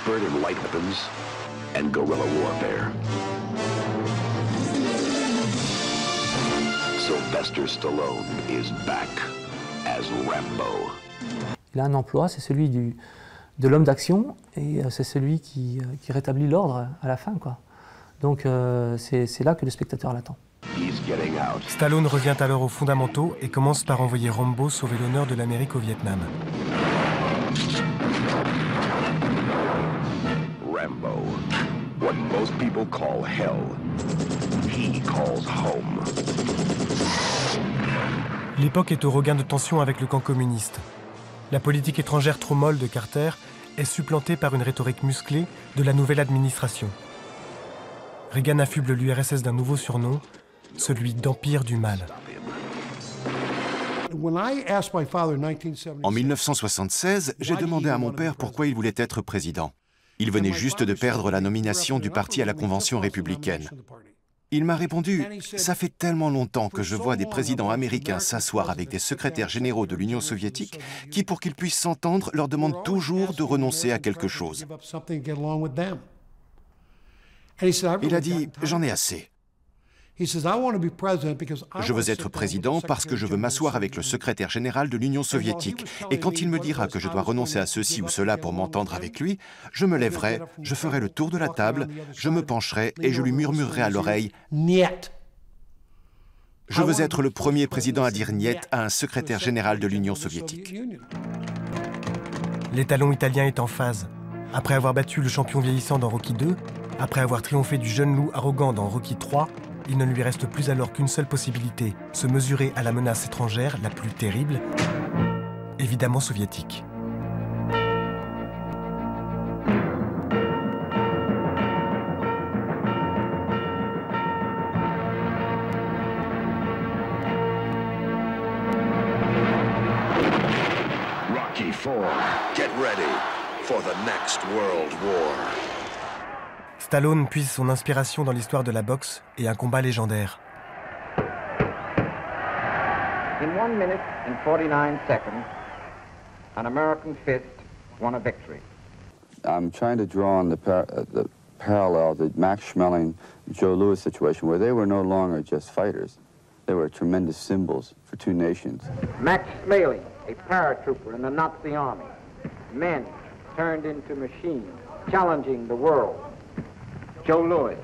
expert in light weapons and guerrilla warfare. Sylvester Stallone is back as Rambo. Il a un emploi, c'est celui de l'homme d'action, et c'est celui qui rétablit l'ordre à la fin, quoi. Donc c'est là que le spectateur l'attend. Stallone revient alors aux fondamentaux et commence par envoyer Rambo sauver l'honneur de l'Amérique au Vietnam. Rambo, what most people call hell, he calls home. L'époque est au regain de tension avec le camp communiste. La politique étrangère trop molle de Carter est supplantée par une rhétorique musclée de la nouvelle administration. Reagan affuble l'URSS d'un nouveau surnom, celui d'Empire du Mal. En 1976, j'ai demandé à mon père pourquoi il voulait être président. Il venait juste de perdre la nomination du parti à la Convention républicaine. Il m'a répondu « Ça fait tellement longtemps que je vois des présidents américains s'asseoir avec des secrétaires généraux de l'Union soviétique qui, pour qu'ils puissent s'entendre, leur demandent toujours de renoncer à quelque chose. » Il a dit « J'en ai assez. Je veux être président parce que je veux m'asseoir avec le secrétaire général de l'Union soviétique. Et quand il me dira que je dois renoncer à ceci ou cela pour m'entendre avec lui, je me lèverai, je ferai le tour de la table, je me pencherai et je lui murmurerai à l'oreille « Niet ». Je veux être le premier président à dire « Niet » à un secrétaire général de l'Union soviétique. L'étalon italien est en phase. Après avoir battu le champion vieillissant dans Rocky II, après avoir triomphé du jeune loup arrogant dans Rocky III, il ne lui reste plus alors qu'une seule possibilité, se mesurer à la menace étrangère la plus terrible, évidemment soviétique. Rocky IV, get ready for the next World War. Stallone puise son inspiration dans l'histoire de la boxe et un combat légendaire. In 1 minute and 49 seconds, an American fist won a victory. I'm trying to draw on the parallel, the Max Schmeling, Joe Louis situation, where they were no longer just fighters. They were tremendous symbols for two nations. Max Schmeling, a paratrooper in the Nazi army. Men turned into machines, challenging the world. Joe Louis,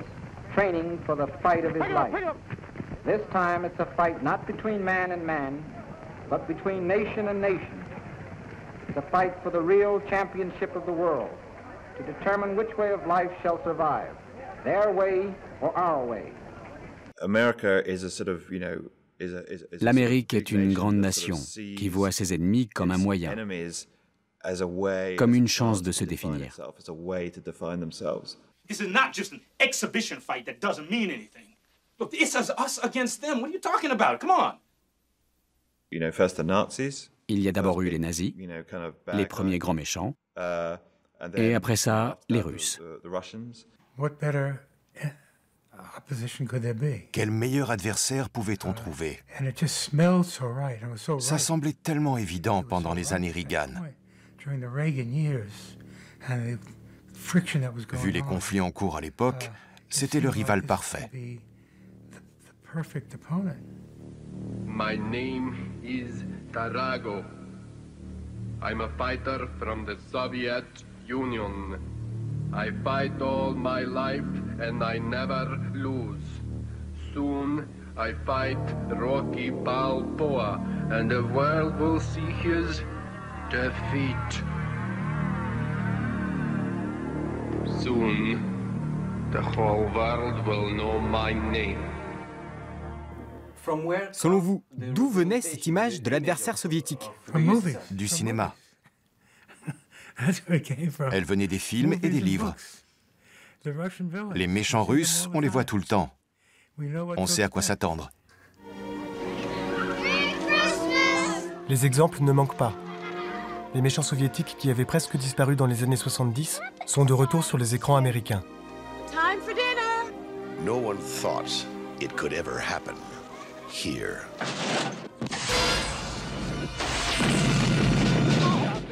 training for the fight of his life. This time it's a fight not between man and man, but between nation and nation. It's a fight for the real championship of the world, to determine which way of life shall survive, their way or our way. L'Amérique est une grande nation qui voit ses ennemis comme un moyen, comme une chance de se définir. This is not just an exhibition fight that doesn't mean anything. Look, this is us against them. What are you talking about? Come on. Il y a d'abord eu les nazis, les premiers grands méchants, et après ça, les Russes. Quel meilleur adversaire pouvait-on trouver? Ça semblait tellement évident pendant les années Reagan. Vu les conflits en cours à l'époque, c'était le rival parfait. My name is Tarago. I'm a fighter from the Soviet Union. I fight all my life and I never lose. Soon I fight Rocky Balboa and the world will see his defeat. Soon, the whole world will know my name. Selon vous, d'où venait cette image de l'adversaire soviétique? Du cinéma. Elle venait des films et des livres. Les méchants russes, on les voit tout le temps. On sait à quoi s'attendre. Les exemples ne manquent pas. Les méchants soviétiques qui avaient presque disparu dans les années 70 sont de retour sur les écrans américains. Time for dinner. No one thought it could ever happen here.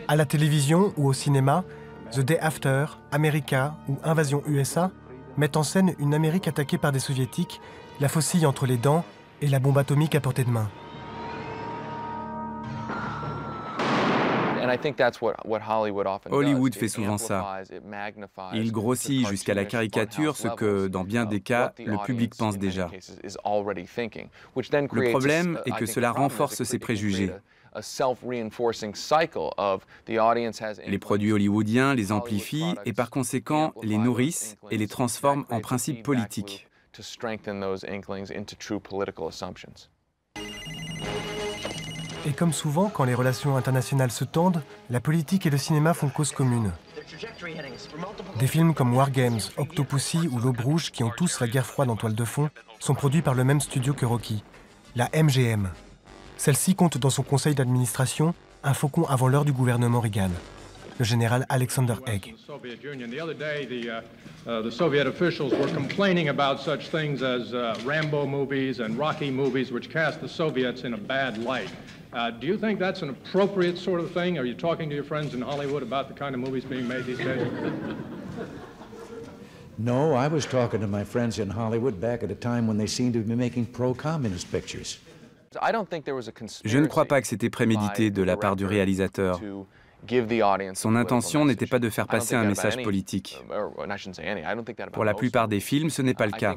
À la télévision ou au cinéma, The Day After, America ou Invasion USA mettent en scène une Amérique attaquée par des soviétiques, la faucille entre les dents et la bombe atomique à portée de main. Hollywood fait souvent ça. Il grossit jusqu'à la caricature ce que, dans bien des cas, le public pense déjà. Le problème est que cela renforce ses préjugés. Les produits hollywoodiens les amplifient et par conséquent les nourrissent et les transforment en principes politiques. Et comme souvent, quand les relations internationales se tendent, la politique et le cinéma font cause commune. Des films comme War Games, Octopussy ou L'Aube Rouge, qui ont tous la guerre froide en toile de fond, sont produits par le même studio que Rocky, la MGM. Celle-ci compte dans son conseil d'administration un faucon avant l'heure du gouvernement Reagan, le général Alexander Haig. The Soviet officials were complaining about such things as Rambo movies and Rocky movies, which cast the Soviets in a bad light. Do you think that's an appropriate sort of thing? Are you talking to your friends in Hollywood about the kind of movies being made these days? No, I was talking to my friends in Hollywood back at a time when they seemed to be making pro-communist pictures. Je ne crois pas que c'était prémédité de la part du réalisateur. Son intention n'était pas de faire passer un message politique. Pour la plupart des films, ce n'est pas le cas.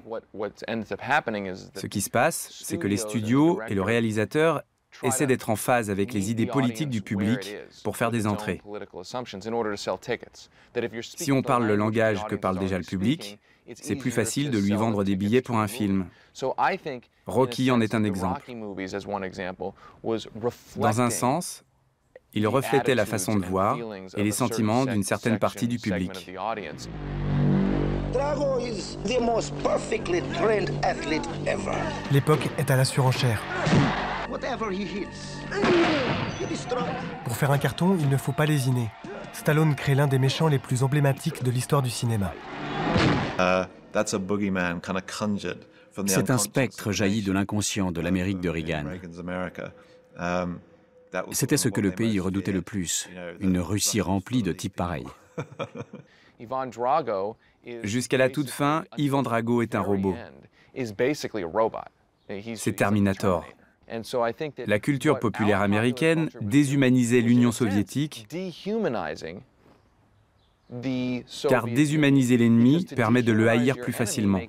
Ce qui se passe, c'est que les studios et le réalisateur essaient d'être en phase avec les idées politiques du public pour faire des entrées. Si on parle le langage que parle déjà le public, c'est plus facile de lui vendre des billets pour un film. Rocky en est un exemple. Dans un sens, il reflétait la façon de voir et les sentiments d'une certaine partie du public. L'époque est à la surenchère. Pour faire un carton, il ne faut pas lésiner. Stallone crée l'un des méchants les plus emblématiques de l'histoire du cinéma. C'est un spectre jailli de l'inconscient de l'Amérique de Reagan. C'était ce que le pays redoutait le plus, une Russie remplie de types pareils. Jusqu'à la toute fin, Ivan Drago est un robot. C'est Terminator. La culture populaire américaine déshumanisait l'Union soviétique, car déshumaniser l'ennemi permet de le haïr plus facilement.